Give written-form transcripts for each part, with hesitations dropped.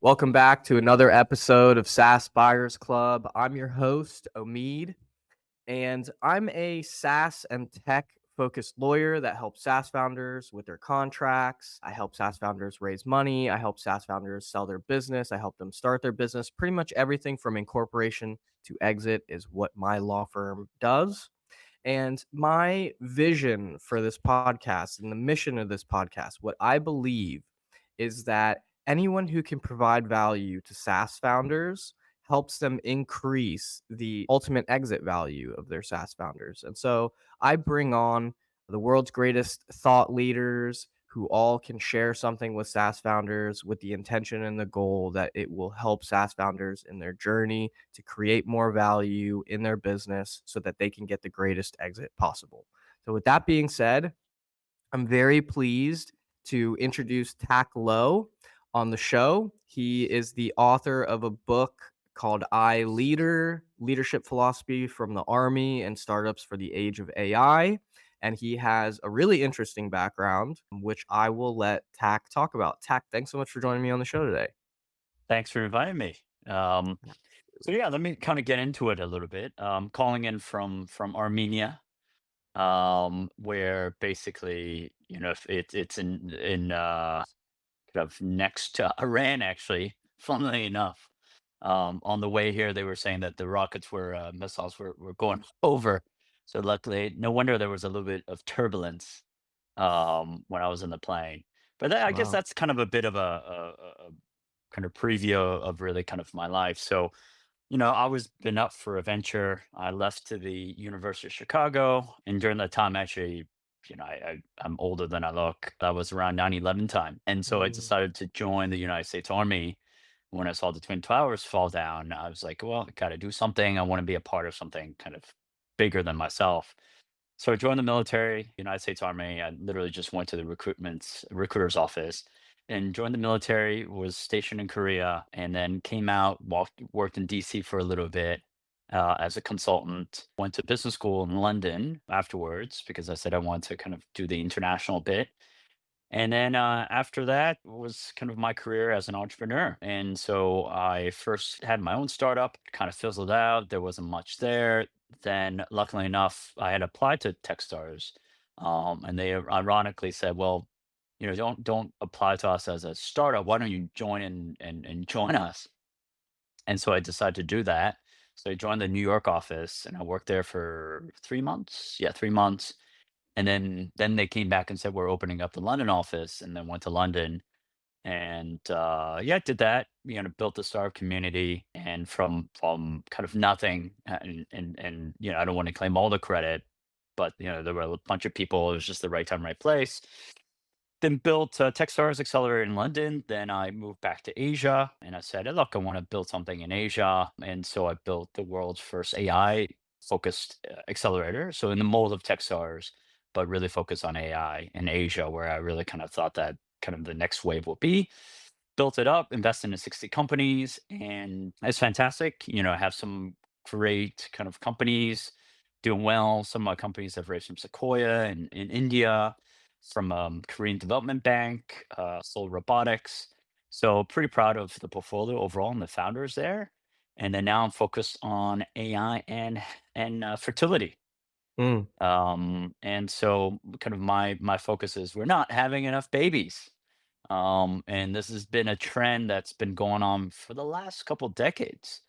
Welcome back to another episode of SaaS Buyers Club. I'm your host, Omeed, and I'm a SaaS and tech focused lawyer that helps SaaS founders with their contracts. I help SaaS founders raise money. I help SaaS founders sell their business. I help them start their business. Pretty much everything from incorporation to exit is what my law firm does. And my vision for this podcast and the mission of this podcast, what I believe is that anyone who can provide value to SaaS founders helps them increase the ultimate exit value of their SaaS founders. And so I bring on the world's greatest thought leaders who all can share something with SaaS founders with the intention and the goal that it will help SaaS founders in their journey to create more value in their business so that they can get the greatest exit possible. So, with that being said, I'm very pleased to introduce Tak Low on the show. He is the author of a book called I Leader: Leadership Philosophy from the Army and Startups for the Age of AI. And he has a really interesting background, which I will let Tak talk about. Tak, thanks so much for joining me on the show today. Thanks for inviting me. Um, so yeah, let me kind of get into it a little bit. Calling in from Armenia, where basically, if it's in kind of next to Iran, actually. Funnily enough, on the way here, they were saying that the rockets were missiles were going over. So luckily, no wonder there was a little bit of turbulence when I was in the plane. But I guess Wow. that's kind of a bit of a kind of preview of really kind of my life. So, I was been up for a venture. I left to the University of Chicago, and during that time, actually, I'm older than I look. That was around 9/11 time, and so I Mm, decided to join the United States Army. When I saw the Twin Towers fall down, I was like, well, I got to do something. I want to be a part of something kind of bigger than myself. So I joined the military, United States Army. I literally just went to the recruiter's office and joined the military, was stationed in Korea, and then came out, worked in DC for a little bit as a consultant. Went to business school in London afterwards because I said I wanted to kind of do the international bit. And then after that was kind of my career as an entrepreneur. And so I first had my own startup, kind of fizzled out. There wasn't much there. Then, luckily enough, I had applied to Techstars, and they ironically said, "Well, don't apply to us as a startup. Why don't you join and join us?" And so I decided to do that. So I joined the New York office, and I worked there for 3 months. Yeah, 3 months, and then they came back and said, "We're opening up the London office," and then went to London and, yeah, did that, built a startup community, and from kind of nothing, and, I don't wanna claim all the credit, but, there were a bunch of people, it was just the right time, right place. Then built, Techstars Accelerator in London, then I moved back to Asia, and I said, "Hey, look, I wanna build something in Asia," and so I built the world's first AI-focused, accelerator, so in the mold of Techstars, but really focused on AI in Asia, where I really kind of thought that kind of the next wave will be. Built it up, invested in 60 companies, and it's fantastic. I have some great kind of companies doing well. Some of my companies have raised from Sequoia in India, from Korean Development Bank, Soul Robotics. So pretty proud of the portfolio overall and the founders there. And then now I'm focused on AI and fertility. mm. And so kind of my focus is we're not having enough babies. And this has been a trend that's been going on for the last couple decades.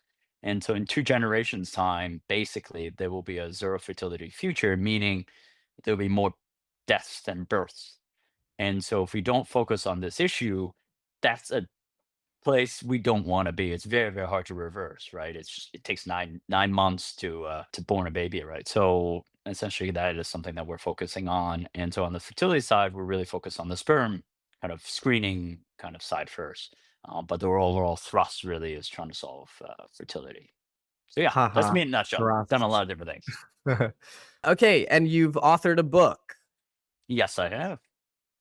And so in 2 generations time, basically there will be a zero fertility future, meaning there'll be more deaths than births. And so if we don't focus on this issue, that's a place we don't want to be. It's very, very hard to reverse, right? It takes nine months to born a baby, right? So essentially that is something that we're focusing on. And so on the fertility side, we're really focused on the sperm kind of screening kind of side first. But the overall thrust really is trying to solve fertility. So yeah, that's Haha. me in a nutshell. Done a Thrust. lot of different things. Okay, and you've authored a book. Yes, I have.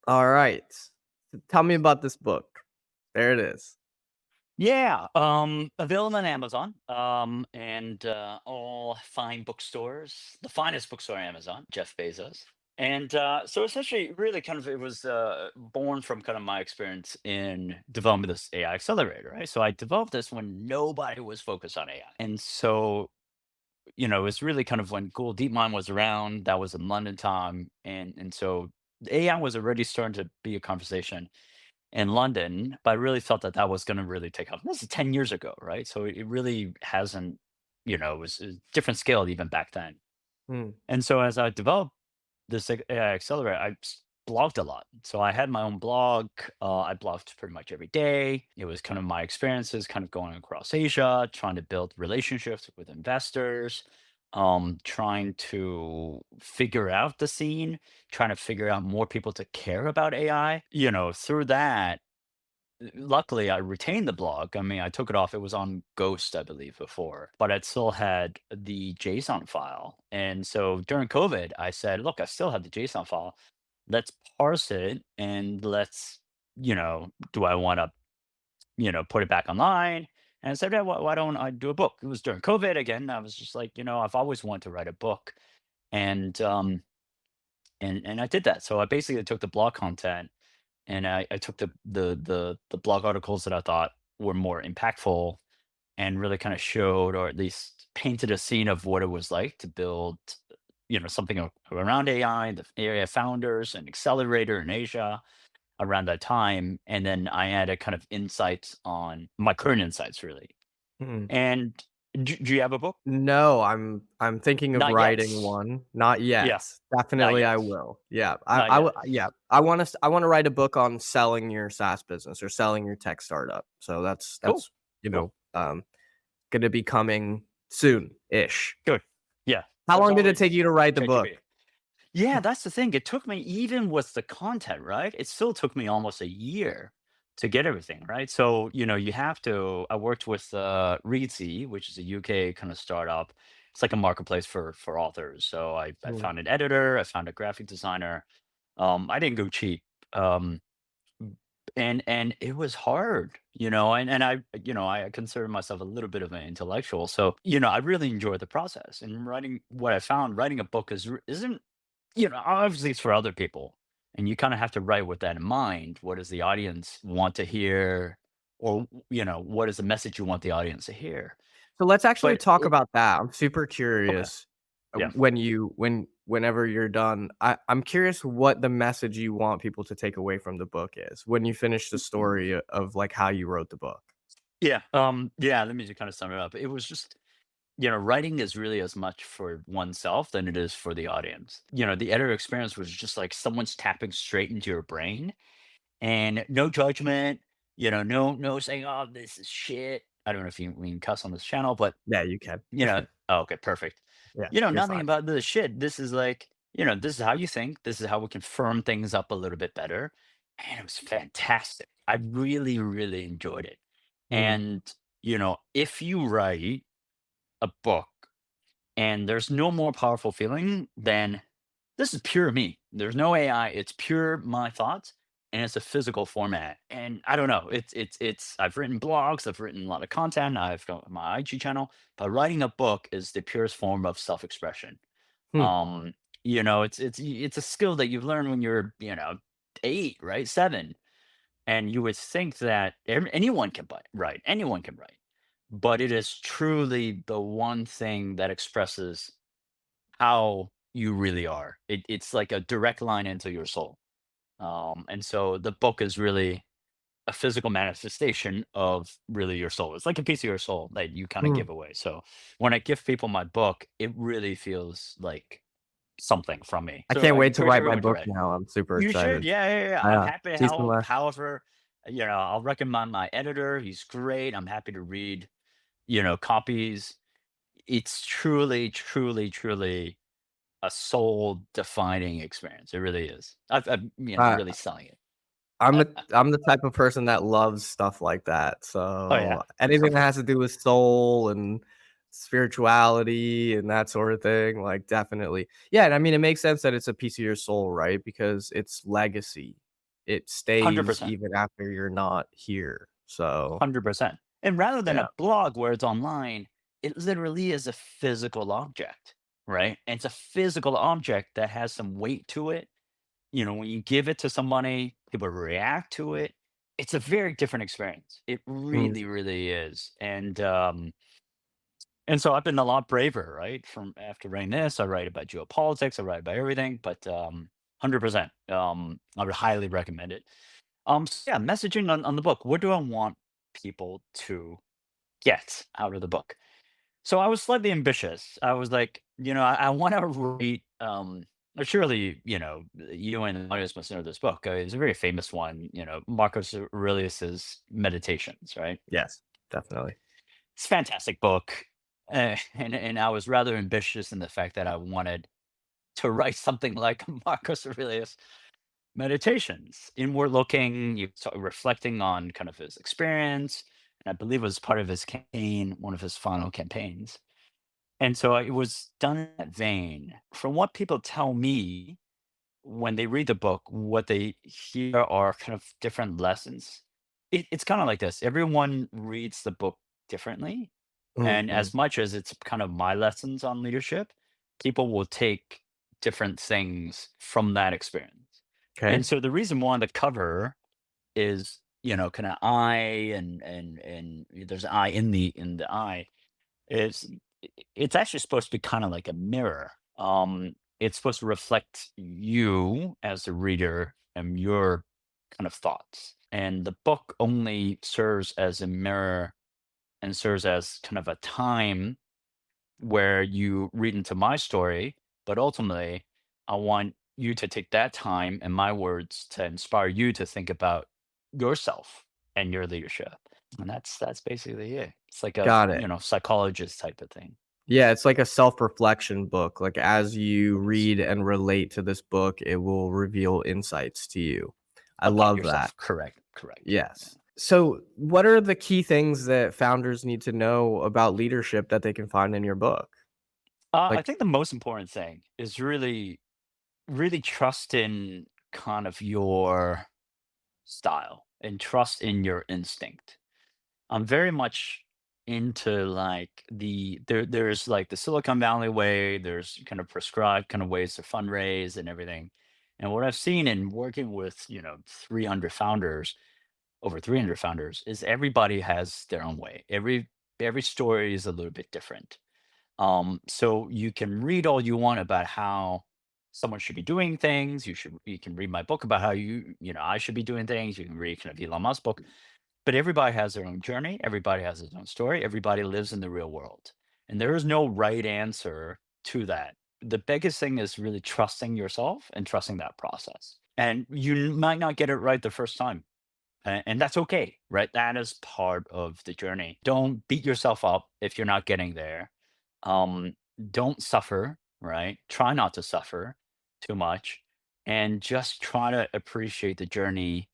All right. Tell me about this book. There it is. Yeah, available on Amazon, and all fine bookstores. The finest bookstore on Amazon, Jeff Bezos. And so essentially, really kind of it was born from kind of my experience in developing this AI accelerator, right? So I developed this when nobody was focused on AI. And so, it was really kind of when Google DeepMind was around, that was in London time. And so AI was already starting to be a conversation in London, but I really felt that that was going to really take off. This is 10 years ago, right? So it really hasn't, it was a different scale even back then. Hmm. And so as I developed this AI accelerator, blogged a lot. So I had my own blog. I blogged pretty much every day. It was kind of my experiences kind of going across Asia, trying to build relationships with investors, trying to figure out the scene, trying to figure out more people to care about AI. Through that, luckily I retained the blog. I mean, I took it off. It was on Ghost, I believe, before, but it still had the JSON file. And so during COVID, I said, look, I still have the JSON file. Let's parse it and let's, do I want to, put it back online? And I said, yeah, why don't I do a book? It was during COVID again. I was just like, I've always wanted to write a book. And and I did that. So I basically took the blog content and I took the blog articles that I thought were more impactful and really kind of showed or at least painted a scene of what it was like to build, something around AI, the area founders and accelerator in Asia around that time. And then I added kind of insights on my current insights really. Hmm. And do you have a book? No, I'm thinking of Not yet. writing one. Not Yeah, yet. not Definitely I yet. will. Yeah. Not yet. Yeah. I wanna write a book on selling your SaaS business or selling your tech startup. So that's Cool. that's, you Cool. know, gonna be coming soon-ish. Good. Yeah. How There's long did it take always you to write the book? ChatGPT. Yeah, that's the thing. It took me even with the content, right? It still took me almost a year to get everything, right? So, you have to I worked with Reedsy, which is a UK kind of startup. It's like a marketplace for authors. So I Mm. found an editor, I found a graphic designer. I didn't go cheap. Um, and it was hard, and I consider myself a little bit of an intellectual. So, I really enjoy the process. And writing what I found, writing a book isn't obviously it's for other people, and you kind of have to write with that in mind. What does the audience want to hear, or what is the message you want the audience to hear? So let's actually But talk it about that. I'm super okay, curious, yeah. whenever you're done, I'm curious what the message you want people to take away from the book is when you finish the story of, like, how you wrote the book. Yeah, yeah, let me just kind of sum it up. It was just, writing is really as much for oneself than it is for the audience. The editor experience was just like someone's tapping straight into your brain and no judgment, no saying, oh, this is shit. I don't know if we can cuss on this channel, but Yeah, you can. oh, okay, perfect. Yeah, you're Nothing fine. about this shit. This is like, this is how you think. This is how we can firm things up a little bit better. And it was fantastic. I really, really enjoyed it. Mm. And, if you write a book and there's no more powerful feeling than this is pure me. There's no AI. It's pure my thoughts, and it's a physical format. And I don't know. It's. I've written blogs. I've written a lot of content. I've got my IG channel. But writing a book is the purest form of self-expression. Hmm. Um, it's a skill that you learn when you're 8, right, 7, and you would think that anyone can write. Anyone can write, but it is truly the one thing that expresses how you really are. It's like a direct line into your soul. And so the book is really a physical manifestation of really your soul. It's like a piece of your soul that you kind of Hmm. give away. So when I give people my book, it really feels like something from me. I So can't I wait to encourage write my everyone to book write. now. I'm super You should. excited. Yeah, yeah, yeah. I'm Yeah. happy to Season help. left. However, I'll recommend my editor. He's great. I'm happy to read, copies. It's truly, truly, truly a soul defining experience. It really is. Uh, Really selling it. I'm the type of person that loves stuff like that. Oh yeah. So anything that Perfect. has to do with soul and spirituality and that sort of thing, like, definitely. Yeah, and I mean, it makes sense that it's a piece of your soul, right? Because it's legacy. It stays 100%. even after you're not here. So, 100%. And rather than yeah. a blog where it's online, it literally is a physical object. right? And it's a physical object that has some weight to it. When you give it to somebody, people react to it. It's a very different experience. It Mm, really, really is. And so I've been a lot braver, right? From after writing this, I write about geopolitics, I write about everything, but 100%. I would highly recommend it. So yeah, messaging on the book. What do I want people to get out of the book? So I was slightly ambitious. I was like, I want to read. Surely, you and the audience must know this book. It's a very famous one. Marcus Aurelius's Meditations, right? yes, definitely. It's a fantastic book, and I was rather ambitious in the fact that I wanted to write something like Marcus Aurelius Meditations, inward looking, you reflecting on kind of his experience, and I believe it was part of his campaign, one of his final campaigns. And so it was done in that vein. From what people tell me when they read the book, what they hear are kind of different lessons. It's kind of like this. Everyone reads the book differently. And Mhm. as much as it's kind of my lessons on leadership, people will take different things from that experience. And Okay. so the reason why the cover is, kind of eye and there's an eye in the eye is it's actually supposed to be kind of like a mirror. It's supposed to reflect you as the reader and your kind of thoughts. And the book only serves as a mirror and serves as kind of a time where you read into my story, but ultimately, I want you to take that time and my words to inspire you to think about yourself and your leadership. And that's basically it. It's like a, Got it. psychologist type of thing. Yeah, it's like a self-reflection book. Like, as you Yes. read and relate to this book, it will reveal insights to you. I About love that. yourself. Correct. Correct. Yeah. Yes. So, what are the key things that founders need to know about leadership that they can find in your book? I Like, think the most important thing is really, really trust in kind of your style and trust in your instinct. I'm very much into like there's like the Silicon Valley way, there's kind of prescribed kind of ways to fundraise and everything. And what I've seen in working with, 300 founders, over 300 founders, is everybody has their own way. Every story is a little bit different. So you can read all you want about how someone should be doing things. You can read my book about how I should be doing things. You can read kind of Elon Musk book, but everybody has their own journey. Everybody has his own story. Everybody lives in the real world. And there is no right answer to that. The biggest thing is really trusting yourself and trusting that process. And you might not get it right the first time. And that's okay, right? That is part of the journey. Don't beat yourself up if you're not getting there. Um, don't suffer, right? Try not to suffer too much and just try to appreciate the journey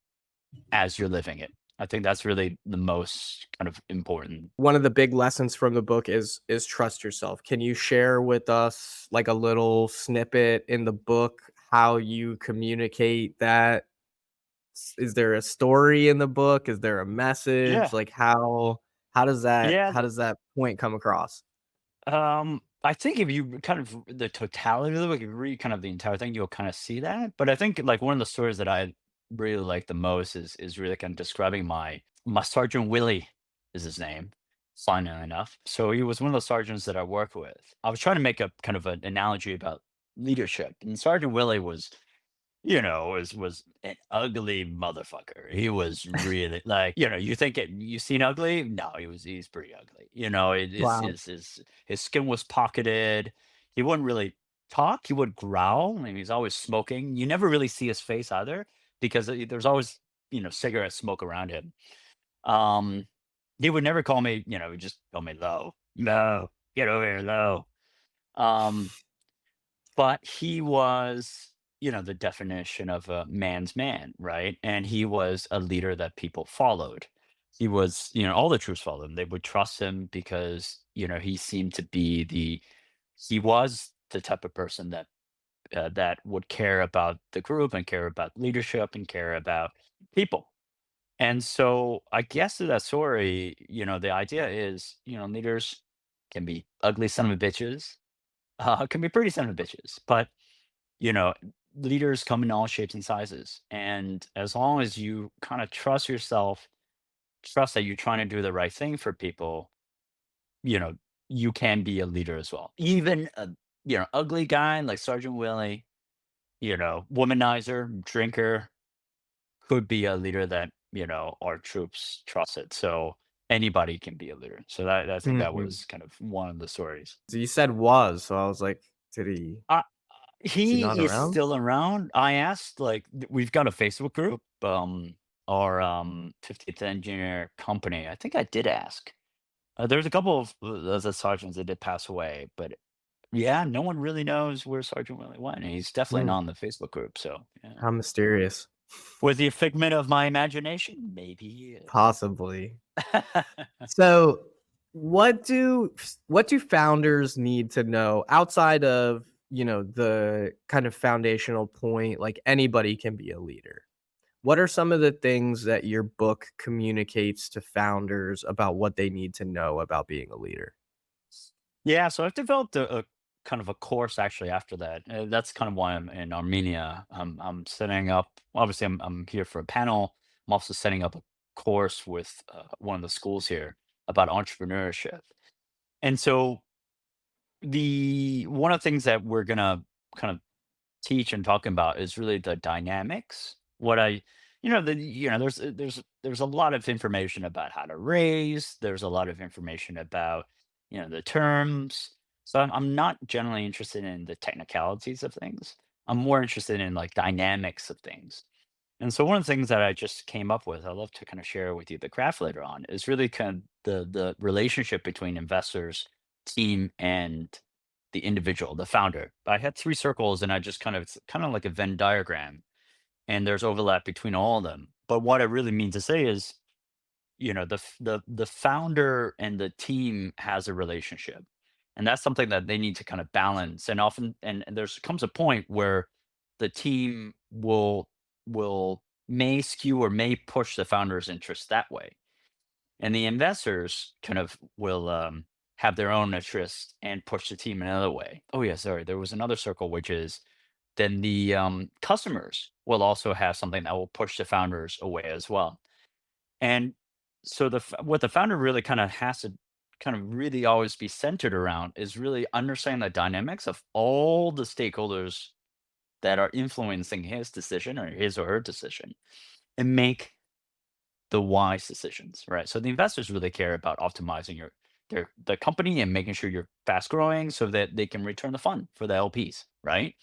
as you're living it. I think that's really the most kind of important. one of the big lessons from the book is trust yourself. Can you share with us, like, a little snippet in the book how you communicate that? Is there a story in the book? Is there a message? Yeah. Like, how does that Yeah. how does that point come across? I think if you kind of the totality of the book, if you read kind of the entire thing, you'll kind of see that. But I think like one of the stories that I really like the most is really kind of describing my Sergeant Willie is his name, funnily enough. So he was one of the sergeants that I worked with. I was trying to make a kind of an analogy about leadership, and Sergeant Willie was an ugly motherfucker. He was really like, you think you seen ugly? No, he's pretty ugly. Wow. His skin was pocketed. He wouldn't really talk. He would growl. I mean, he's always smoking. You never really see his face either because there's always, cigarette smoke around him. Um, he would never call me, he'd just call me low. Low. Get over here, low. Um, but he was, the definition of a man's man, right? And he was a leader that people followed. He was, all the troops followed him. They would trust him because, he seemed to be he was the type of person that would care about the group and care about leadership and care about people. And so I guess to that story, the idea is, leaders can be ugly son of a bitches, can be pretty son of bitches. But you know, leaders come in all shapes and sizes, and as long as you kind of trust yourself, trust that you're trying to do the right thing for people, you know, you can be a leader as well. Even a ugly guy like Sergeant Willie, womanizer, drinker, could be a leader that, our troops trusted. So anybody can be a leader. So that I think that Mhm. was kind of one of the stories. So you said was, so I was like, did he Uh, is he not he is around? still around. I asked, like, we've got a Facebook group, our 50th engineer company. I think I did ask. There's a couple of the sergeants that did pass away, but yeah, no one really knows where Sergeant Willie went. And he's definitely Hmm, not in the Facebook group. So yeah. how mysterious. Was he a figment of my imagination? Maybe he is. Possibly. So, what do founders need to know outside of, the kind of foundational point, like anybody can be a leader? What are some of the things that your book communicates to founders about what they need to know about being a leader? Yeah, so I've developed a kind of a course actually after that. That's kind of why I'm in Armenia. I'm setting up. Obviously, I'm here for a panel. I'm also setting up a course with one of the schools here about entrepreneurship. And so the one of the things that we're gonna kind of teach and talk about is really the dynamics. What I, there's a lot of information about how to raise. There's a lot of information about, the terms. So I'm not generally interested in the technicalities of things. I'm more interested in like dynamics of things. And so one of the things that I just came up with, I'd love to kind of share with you the craft later on, is really kind of the relationship between investors, team, and the individual, the founder. I had three circles, and I just kind of it's kind of like a Venn diagram, and there's overlap between all of them. But what I really mean to say is, the founder and the team has a relationship, and that's something that they need to kind of balance. And often, and there's comes a point where the team will may skew or may push the founder's interest that way, and the investors kind of will have their own interests and push the team another way. Oh yeah, sorry, there was another circle, which is then the customers will also have something that will push the founders away as well. And so what the founder really kind of has to kind of really always be centered around is really understanding the dynamics of all the stakeholders that are influencing his decision or his or her decision, and make the wise decisions, right? So the investors really care about optimizing the company and making sure you're fast growing so that they can return the fund for the LPs, right?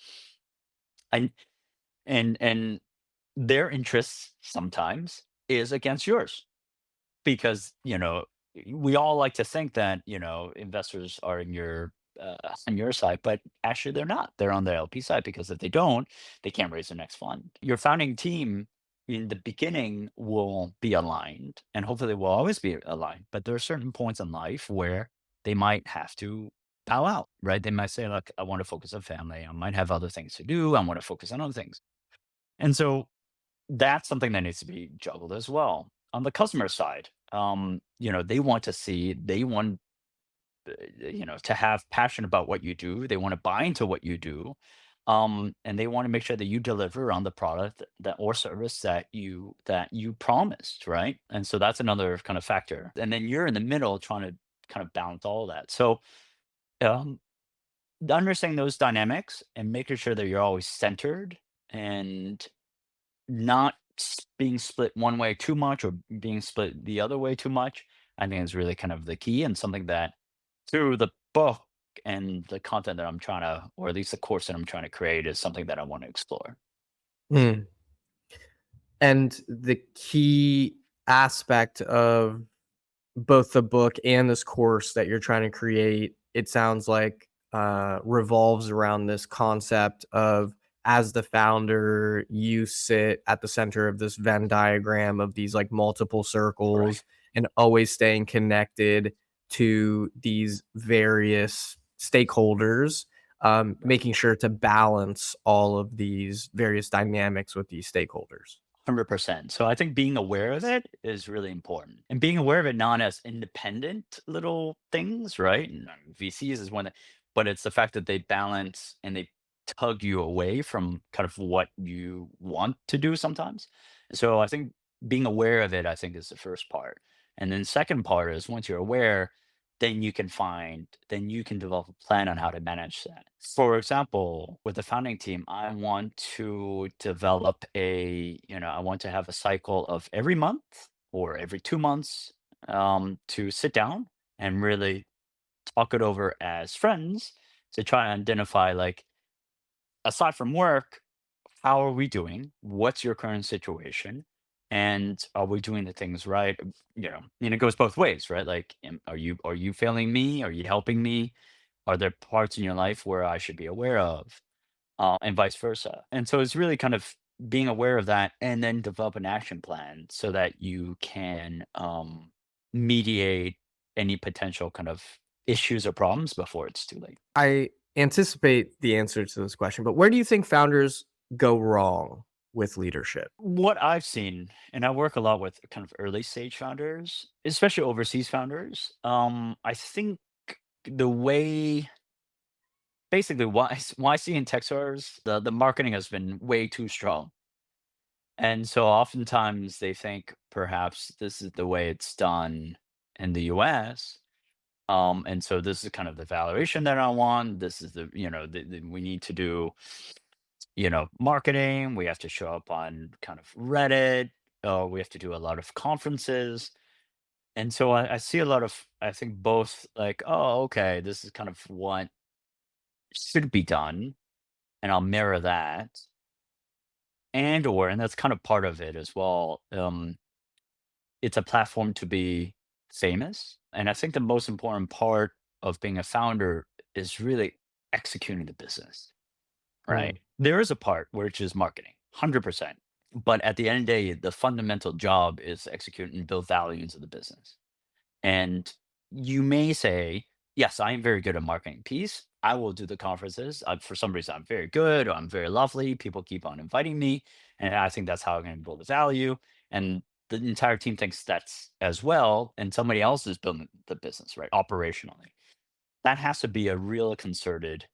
And and their interests sometimes is against yours, because, we all like to think that, investors are on your side, but actually they're not. They're on the LP side, because if they don't, they can't raise their next fund. Your founding team in the beginning will be aligned, and hopefully will always be aligned. But there are certain points in life where they might have to bow out, right? They might say, "Look, I want to focus on family. I might have other things to do. I want to focus on other things." And so that's something that needs to be juggled as well. On the customer side, they want, to have passion about what you do. They want to buy into what you do. And they want to make sure that you deliver on the product that or service that you promised, right? And so that's another kind of factor. And then you're in the middle trying to kind of balance all that. So um, understanding those dynamics and making sure that you're always centered and not being split one way too much or being split the other way too much, I think is really kind of the key, and something that through the book and the content that I'm trying to, or at least the course that I'm trying to create, is something that I want to explore. Hmm. And the key aspect of both the book and this course that you're trying to create, it sounds like, revolves around this concept of, as the founder, you sit at the center of this Venn diagram of these like multiple Right. circles and always staying connected to these various stakeholders, Right. making sure to balance all of these various dynamics with these stakeholders. 100%. So I think being aware of it is really important, and being aware of it not as independent little things, right? And VCs is one that, but it's the fact that they balance and they tug you away from kind of what you want to do sometimes. So I think being aware of it, I think, is the first part. And then second part is once you're aware, then you can develop a plan on how to manage that. For example, with the founding team, I want to develop I want to have a cycle of every month or every 2 months to sit down and really talk it over as friends to try and identify, like, aside from work, how are we doing? What's your current situation? And are we doing the things right? And it goes both ways, right? Like, are you failing me? Are you helping me? Are there parts in your life where I should be aware of? And vice versa. And so it's really kind of being aware of that and then develop an action plan so that you can mediate any potential kind of issues or problems before it's too late. I anticipate the answer to this question, but where do you think founders go wrong with leadership? What I've seen, and I work a lot with kind of early stage founders, especially overseas founders. I think the way, basically, why I see in tech stars, the marketing has been way too strong. And so oftentimes they think perhaps this is the way it's done in the US. And so this is kind of the valuation that I want. This is we need to do, marketing. We have to show up on kind of Reddit. We have to do a lot of conferences. And so I see a lot of, I think, both like, oh, okay, this is kind of what should be done. And I'll mirror that. And that's kind of part of it as well. It's a platform to be famous. And I think the most important part of being a founder is really executing the business, Mm, right? There is a part which is marketing, 100%. But at the end of the day, the fundamental job is to execute and build value into the business. And you may say, yes, I am very good at marketing piece. I will do the conferences. For some reason, I'm very good, or I'm very lovely. People keep on inviting me. And I think that's how I'm going to build the value. And the entire team thinks that's as well. And somebody else is building the business, right? Operationally. That has to be a real concerted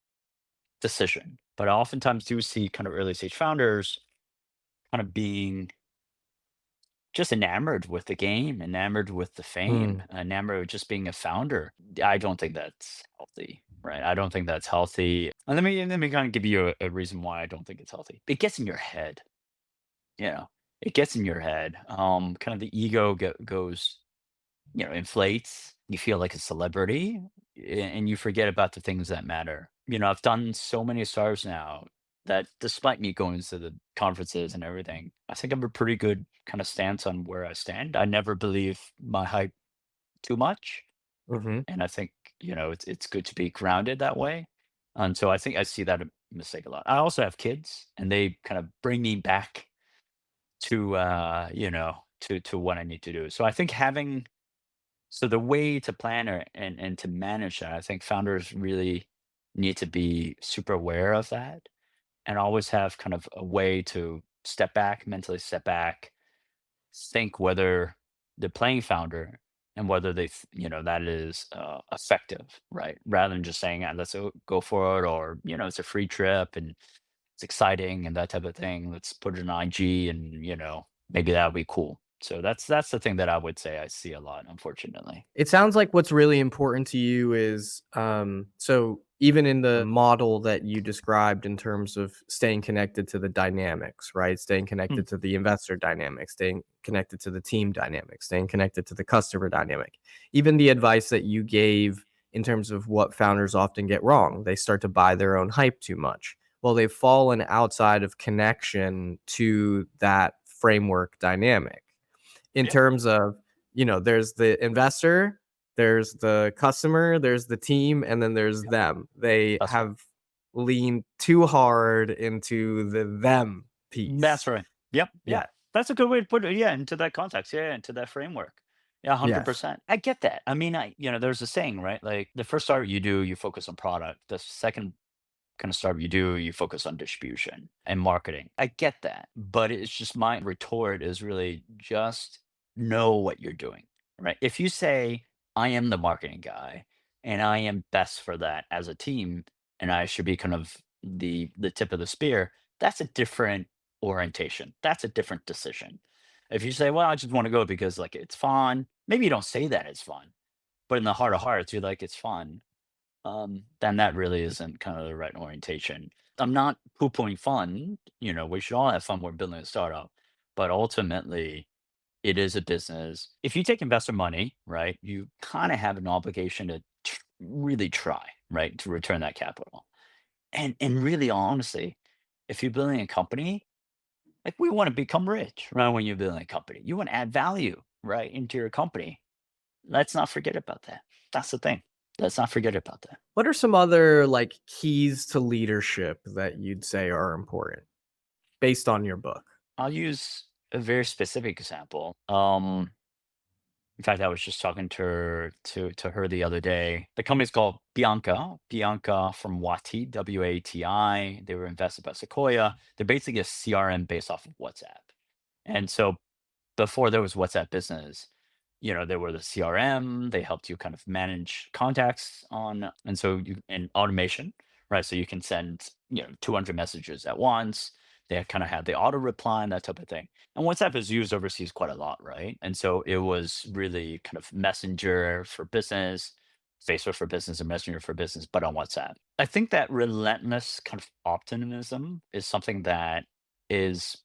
decision. But I oftentimes do see kind of early stage founders kind of being just enamored with the game, enamored with the fame, mm. enamored with just being a founder. I don't think that's healthy, right? I don't think that's healthy. And let me kind of give you a reason why I don't think it's healthy. It gets in your head, you know. It gets in your head. Kind of the ego goes, inflates. You feel like a celebrity, and you forget about the things that matter. I've done so many stars now that despite me going to the conferences and everything, I think I have a pretty good kind of stance on where I stand. I never believe my hype too much, Mhm. and I think it's good to be grounded that way. And so I think I see that a mistake a lot. I also have kids, and they kind of bring me back to to what I need to do. So I think having so the way to plan and to manage that, I think founders really need to be super aware of that and always have kind of a way to step back, mentally step back, think whether they're playing founder and whether that is effective, right? Rather than just saying, let's go for it, or, it's a free trip and it's exciting and that type of thing. Let's put it on IG and, maybe that would be cool. So that's the thing that I would say I see a lot, unfortunately. It sounds like what's really important to you is, so even in the model that you described in terms of staying connected to the dynamics, right? Staying Mm, connected to the investor dynamic, staying connected to the team dynamic, staying connected to the customer dynamic. Even the advice that you gave in terms of what founders often get wrong, they start to buy their own hype too much. Well, they've fallen outside of connection to that framework dynamic in yeah, terms of, there's the investor, there's the customer, there's the team, and then there's yeah, them. They that's right. have leaned too hard into the them That's piece. right. Yep. Yeah. Yeah. That's a good way to put it. Yeah, into that context. Yeah, into that framework. Yeah, Yes. 100%. I get that. I mean, there's a saying, right? Like the first start you do, you focus on product. The second kind of start you do, you focus on distribution and marketing. I get that. But it's just my retort is really just know what you're doing, right? If you say, I am the marketing guy and I am best for that as a team, and I should be kind of the tip of the spear, that's a different orientation. That's a different decision. If you say, "Well, I just want to go because like it's fun," maybe you don't say that it's fun, but in the heart of hearts, you're like it's fun. Then that really isn't kind of the right orientation. I'm not poo-pooing fun. We should all have fun. We're building a startup, but ultimately, it is a business. If you take investor money, right, you kind of have an obligation to really try, right, to return that capital. And really, honestly, if you're building a company, like we want to become rich, right? When you're building a company, you want to add value, right, into your company. Let's not forget about that. That's the thing. Let's not forget about that. What are some other like keys to leadership that you'd say are important based on your book? I'll use a very specific example. In fact, I was just talking to her the other day. The company's called Bianca. Bianca from Wati, Wati. They were invested by Sequoia. They're basically a CRM based off of WhatsApp. And so before there was WhatsApp Business, there were the CRM. They helped you kind of manage contacts on, and so you and automation, right? So you can send 200 messages at once. They kind of had the auto reply and that type of thing. And WhatsApp is used overseas quite a lot, right? And so it was really kind of messenger for business, Facebook for business, and messenger for business, but on WhatsApp. I think that relentless kind of optimism is something that is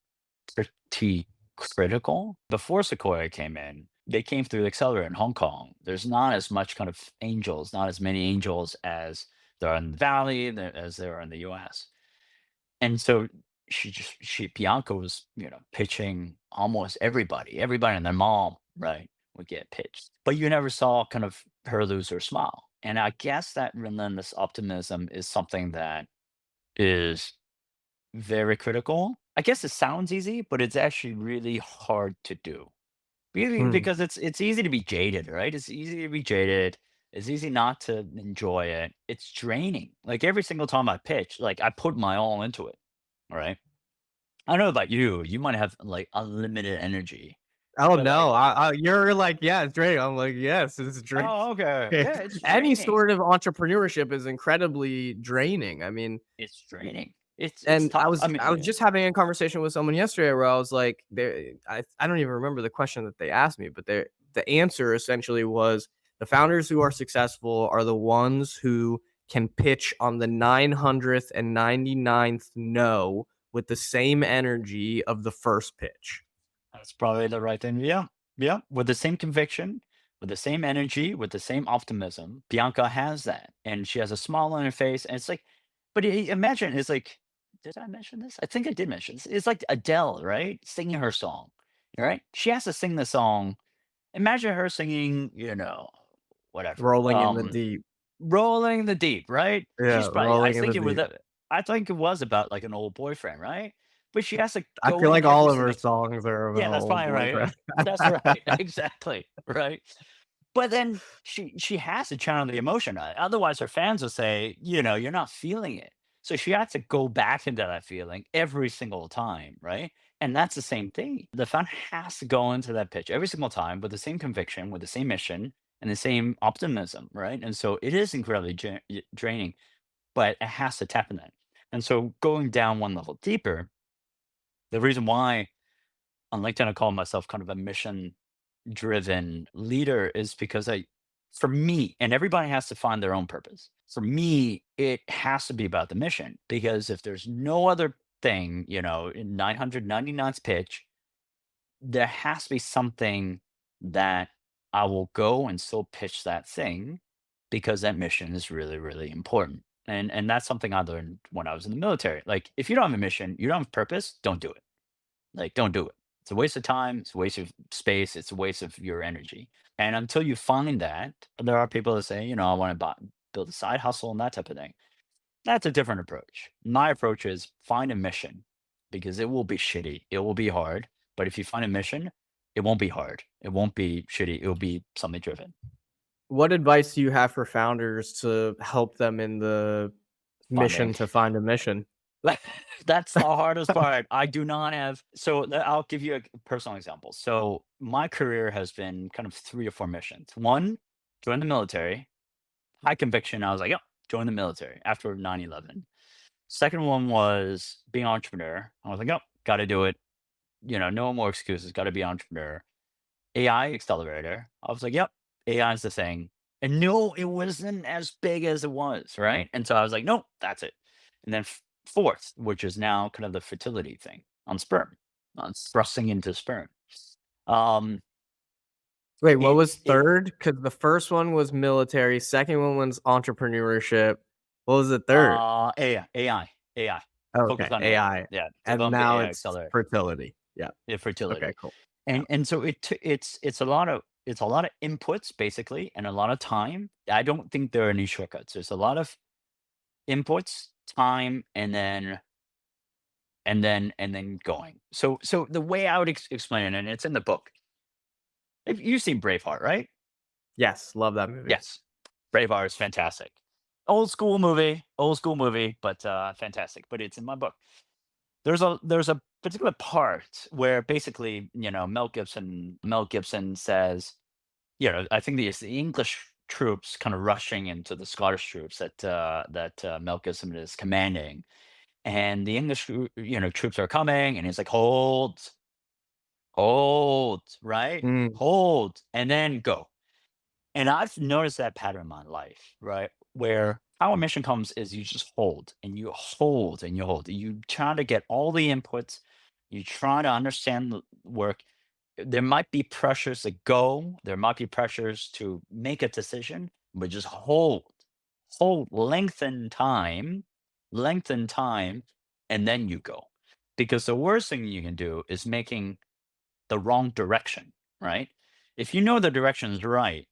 pretty critical. Before Sequoia came in, they came through Accelerator in Hong Kong. There's not as much kind of angels, not as many angels as there are in the Valley, as there are in the US. And so Bianca was, pitching almost everybody and their mom, right, would get pitched. But you never saw kind of her lose her smile. And I guess that relentless optimism is something that is very critical. I guess it sounds easy, but it's actually really hard to do. Really, Hmm. because it's easy to be jaded, right? It's easy to be jaded. It's easy not to enjoy it. It's draining. Like every single time I pitch, like I put my all into it. All right. I don't know about you. You might have like unlimited energy, Oh, but like, no, you're like, "Yeah, it's draining." I'm like, "Yes, it's draining." oh, okay. Yeah, it's Any draining. sort of entrepreneurship is incredibly draining. I mean, It's draining. It's and I tough. I was mean, I was just having a conversation with someone yesterday where I was like, I don't even remember the question that they asked me, but the answer essentially was the founders who are successful are the ones who can pitch on the 999th no with the same energy of the first pitch. that's probably the right thing. Yeah. Yeah. With the same conviction, with the same energy, with the same optimism, Bianca has that. And she has a smile on her face. And it's like, but imagine it's like, did I mention this? I think I did mention this. It's like Adele, right? Singing her song, right? She has to sing the song. Imagine her singing, whatever. Rolling in the deep. Rolling the Deep, right? Yeah, She's probably rolling in the deep. I think it was about, like, an old boyfriend, right? But she has to I go feel in like every all of her single. songs are Yeah, about that's old probably right. boyfriend. That's right, exactly, right? But then she has to channel the emotion, otherwise her fans will say, "You're not feeling it." So she has to go back into that feeling every single time, right? And that's the same thing. The fan has to go into that pitch every single time with the same conviction, with the same mission, and the same optimism, right? And so it is incredibly draining, but it has to tap in that. And so going down one level deeper, the reason why on LinkedIn I call myself kind of a mission driven leader is because for me, and everybody has to find their own purpose. For me, it has to be about the mission because if there's no other thing, in 999th pitch, there has to be something that I will go and still pitch that thing because that mission is really, really important. And that's something I learned when I was in the military. Like if you don't have a mission, you don't have purpose, don't do it. Like, don't do it. It's a waste of time, it's a waste of space, it's a waste of your energy. And until you find that, there are people that say, I want to build a side hustle and that type of thing. That's a different approach. My approach is find a mission because it will be shitty. It will be hard. But if you find a mission, it won't be hard. It won't be shitty. It will be something driven. What advice do you have for founders to help them in the mission Funding. to find a mission? Like, that's the hardest part. I do not have. So I'll give you a personal example. So my career has been kind of 3 or 4 missions. One, join the military. high conviction. I was like, "Yep, join the military," after 9/11. Second one was being an entrepreneur. I was like, "Yep, gotta do it." No more excuses, gotta be an entrepreneur. AI accelerator. I was like, "Yep, AI is the thing." And no, it wasn't as big as it was, right? And so I was like, "Nope, that's it." And then fourth, which is now kind of the fertility thing on sperm, on thrusting into sperm. Um, Wait, what was it third? Because the first one was military, second one was entrepreneurship. What was the third? AI. Focus Okay, on AI. AI, Yeah, and develop the now AI it's accelerator. fertility. Yeah. Yeah, Okay, fertility. cool. Yeah. And so it's a lot of inputs basically and a lot of time. I don't think there are any shortcuts. There's a lot of inputs, time, and then going. So the way I would explain it, and it's in the book. If you've seen Braveheart, right? Yes, love that movie. Yes. Braveheart is fantastic. Old school movie, but fantastic. But it's in my book. There's a particular part where basically, Mel Gibson says, I think it's the English troops kind of rushing into the Scottish troops that Mel Gibson is commanding, and the English troops are coming, and he's like, hold, right, Mm, hold, and then go. And I've noticed that pattern in my life, right? Where how a mission comes is you just hold and you hold and you hold. You try to get all the inputs. You try to understand the work. There might be pressures to go. There might be pressures to make a decision, but just hold, lengthen time, and then you go. Because the worst thing you can do is making the wrong direction, right? If you know the direction is right,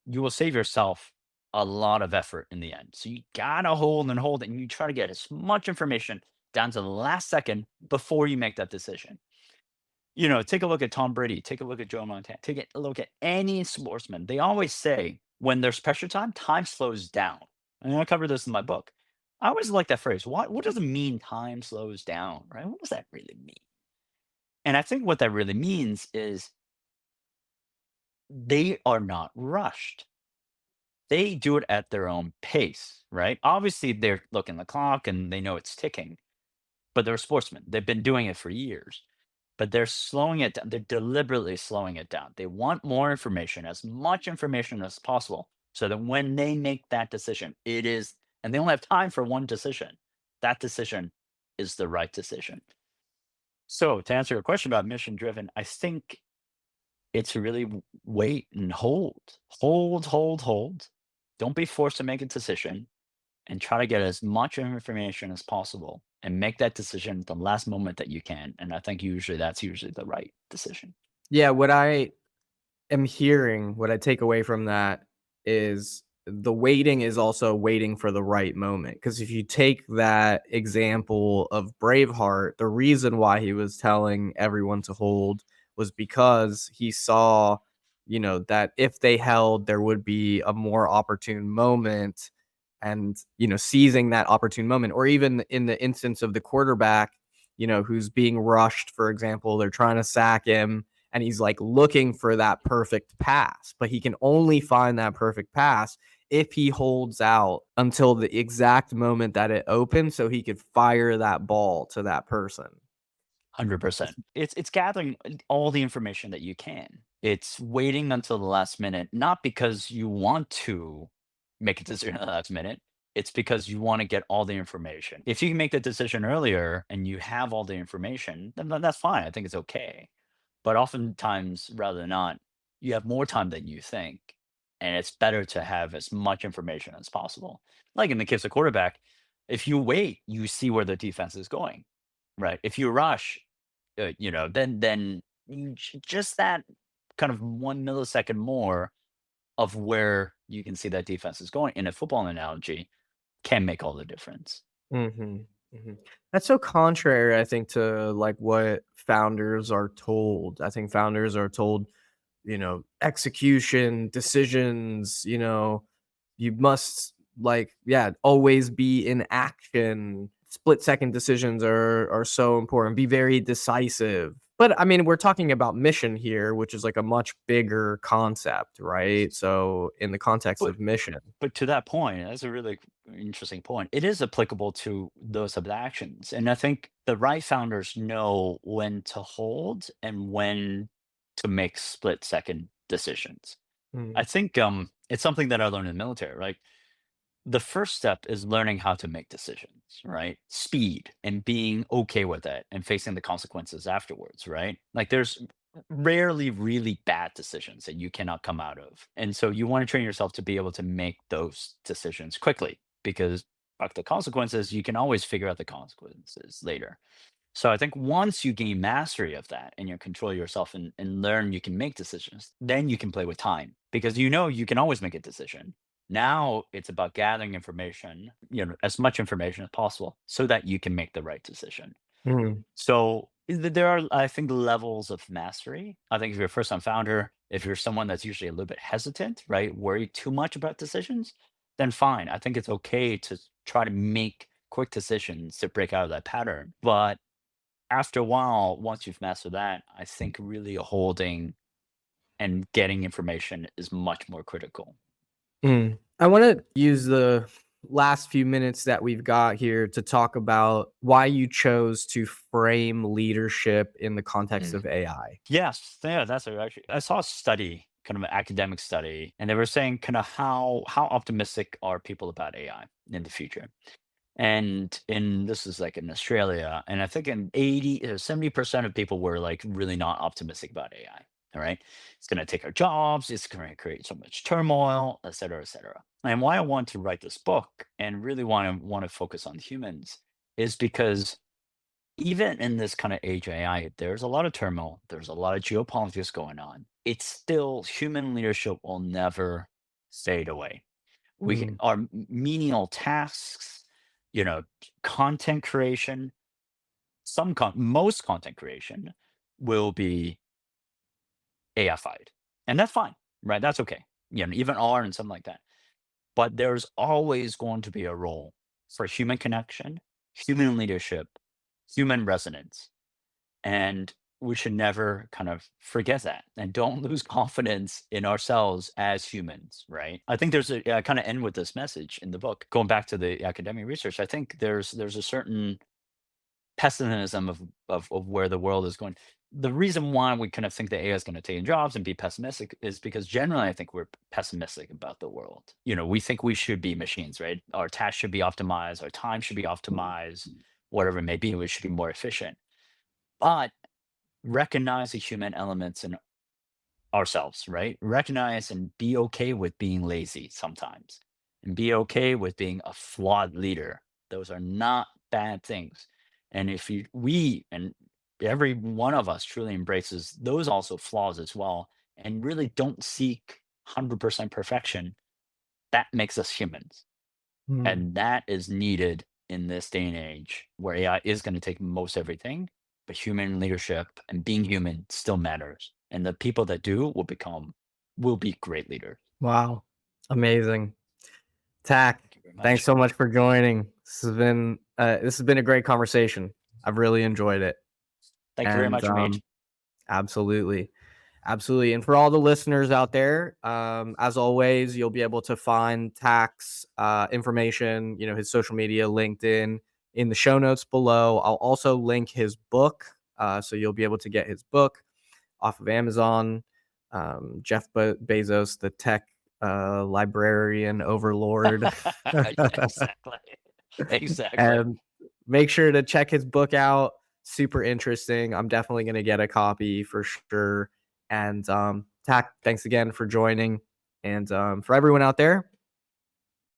you will save yourself a lot of effort in the end. So you gotta hold and hold, and you try to get as much information down to the last second before you make that decision. Take a look at Tom Brady, take a look at Joe Montana, take a look at any sportsman. They always say when there's pressure time, time slows down. And I cover this in my book. I always like that phrase. What does it mean time slows down, right? What does that really mean? And I think what that really means is they are not rushed. They do it at their own pace, right? Obviously, they're looking the clock and they know it's ticking, but they're sportsmen. They've been doing it for years, but they're slowing it down. They're deliberately slowing it down. They want more information, as much information as possible, so that when they make that decision, and they only have time for one decision, that decision is the right decision. So, to answer your question about mission driven, I think it's really wait and hold. Hold, hold, hold. Don't be forced to make a decision and try to get as much information as possible and make that decision at the last moment that you can. And I think that's usually the right decision. yeah, what I am hearing, what I take away from that is the waiting is also waiting for the right moment. Because if you take that example of Braveheart, the reason why he was telling everyone to hold was because he saw, that if they held, there would be a more opportune moment and, seizing that opportune moment. Or even in the instance of the quarterback, who's being rushed, for example, they're trying to sack him and he's like looking for that perfect pass, but he can only find that perfect pass if he holds out until the exact moment that it opens so he could fire that ball to that person. 100%. It's gathering all the information that you can. It's waiting until the last minute, not because you want to make a decision at the last minute. It's because you want to get all the information. If you can make the decision earlier and you have all the information, then that's fine. I think it's okay. But oftentimes, rather than not, you have more time than you think. And it's better to have as much information as possible. Like in the case of quarterback, if you wait, you see where the defense is going. Right. If you rush, then just that kind of 1 millisecond more of where you can see that defense is going in a football analogy can make all the difference. Mhm, mhm. That's so contrary, I think, to, like, what founders are told. I think founders are told, execution, decisions, you must, like, yeah, always be in action. Split-second decisions are so important. Be very decisive. But I mean, we're talking about mission here, which is like a much bigger concept, right? So in the context But of mission. but to that point, that's a really interesting point. It is applicable to those type of actions, and I think the right founders know when to hold and when to make split-second decisions. I Mm, think, it's something that I learned in the military, right? The first step is learning how to make decisions, right? Speed and being okay with it and facing the consequences afterwards, right? Like there's rarely really bad decisions that you cannot come out of. And so you want to train yourself to be able to make those decisions quickly because fuck the consequences, you can always figure out the consequences later. So I think once you gain mastery of that and you control yourself and learn you can make decisions, then you can play with time because you know you can always make a decision. Now it's about gathering information, as much information as possible so that you can make the right decision. mm, So there are, I think, levels of mastery. I think if you're a first time founder, if you're someone that's usually a little bit hesitant, right, worry too much about decisions, then fine. I think it's okay to try to make quick decisions to break out of that pattern. But after a while, once you've mastered that, I think really holding and getting information is much more critical. mm. I want to use the last few minutes that we've got here to talk about why you chose to frame leadership in the context Mm. of AI. Yes, yeah, that's actually. I saw a study, kind of an academic study, and they were saying kind of how optimistic are people about AI in the future. And in this is like in Australia, and I think in 70% of people were like really not optimistic about AI. All right. It's gonna take our jobs, it's gonna create so much turmoil, et cetera, et cetera. And why I want to write this book and really want to focus on humans is because even in this kind of age of AI, there's a lot of turmoil, there's a lot of geopolitics going on. It's still human leadership will never fade away. We can, Mm, our menial tasks, you know, content creation, most content creation will be AIfied, and that's fine, right? That's okay. Even R and something like that. But there's always going to be a role for human connection, human leadership, human resonance, and we should never kind of forget that and don't lose confidence in ourselves as humans, right? I think I kind of end with this message in the book, going back to the academic research. I think there's a certain pessimism of where the world is going. The reason why we kind of think that AI is going to take jobs and be pessimistic is because generally I think we're pessimistic about the world. We think we should be machines, right? Our tasks should be optimized, our time should be optimized, whatever it may be, we should be more efficient. But recognize the human elements in ourselves, right? Recognize and be okay with being lazy sometimes and be okay with being a flawed leader. Those are not bad things. And if we and every one of us truly embraces those also flaws as well and really don't seek 100% perfection, that makes us humans. mm. And that is needed in this day and age where AI is going to take most everything, but human leadership and being human still matters. And the people that do will be great leaders. Wow. Amazing. Tack, Thank you very thanks much. so much for joining. This has been a great conversation. I've really enjoyed it. Thank you very And much, Omeed. absolutely. Absolutely. And for all the listeners out there, as always, you'll be able to find Tack's information, his social media, LinkedIn, in the show notes below. I'll also link his book. So you'll be able to get his book off of Amazon. Jeff Bezos, the tech librarian overlord. Exactly. Exactly. And make sure to check his book out. Super interesting. I'm definitely going to get a copy for sure. And Tack, thanks again for joining. And for everyone out there,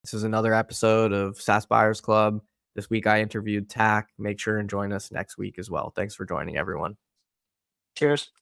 this is another episode of SaaS Buyers Club. This week I interviewed Tack. Make sure and join us next week as well. Thanks for joining, everyone. Cheers.